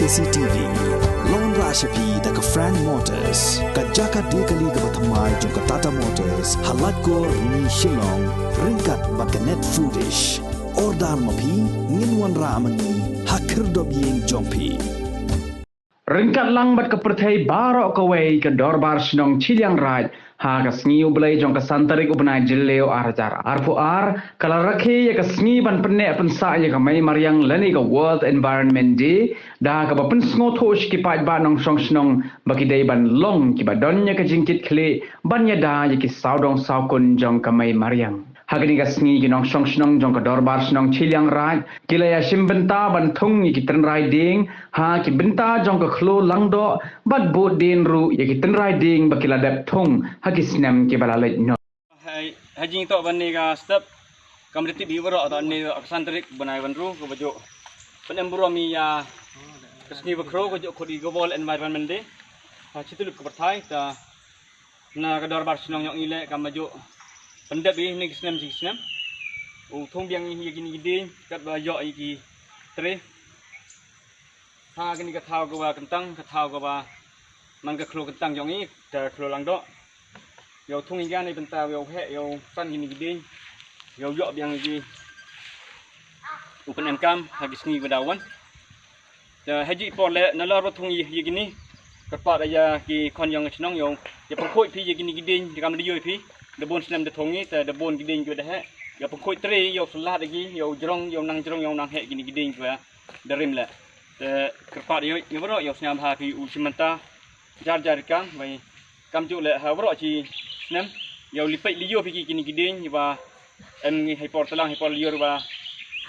KCTV Lone Rashapi daga Frank Motors Kajaka dekali ga bathamai jong Tata Motors halat ko ni Shillong ringkat bakanet foodish ordal mapi nginwan ramani hakir dobyeng jongpi Ringkat lang bat ke pertai barok kawai ke dorbar senong Ciliang Raj ha ke sengi ublai jong ke santarik ubnai jeleo arjar arfu ar kalau rakhi ya ke sengi ban penek pensa ya ke mai mariang lani ke World Environment Day dah ke bapen sngotosh ki pat ba nong song senong bagi dai ban long ki badon ya ke jingkit kle ban ya da ya ki saudong saukun jong ke mai mariang Hagani ka sengi ki nong song senong jong ke dorbar senong Ciliang Raj kila ya sim benta ban thung ki ten riding ha ki benta jong ke khlo langdo bat bot din ru ya ki ten riding bakila dep thung ha ki sinem ki balalai no Haji to ban ni ka step kamriti bi waro to ni aksantrik banai ban ru ko bajo penem buro mi ya kesni bakro ko jo khodi go World Environment Day ha chitul ko berthai ta na ka dorbar senong nyong ile kam bajo pendap ini ni kisnem si kisnem thong biang ni gini gede kat ba yo iki tre ha gini ka thau ko ba kentang ka thau ko ba man ka khlo kentang jong ni ta khlo lang do yo thong ni gan ni benta yo he yo san gini gede yo yo biang iki upen kam ha kisni ko dawan ta haji por le na la ro thong yi gini ka pa da ya ki kon yong chnong yo ya pangkhoi phi gini gede di kam ri yo phi Debon senam de thongi ta debon giding juga dah. Ya pengkoi tre yo selah lagi yo jerong yo nang he gini giding juga darim la. Kerpat yo bro yo senam ha pi u simenta jar kan bai kam ju le ha bro chi senam yo lipai liyo pi gini giding ba em ngi hai por telang hai por liyo ba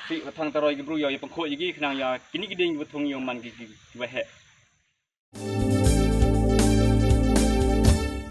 pi thang taroi bro yo pengkoi lagi kenang ya gini giding bu thongi yo man gi ba he.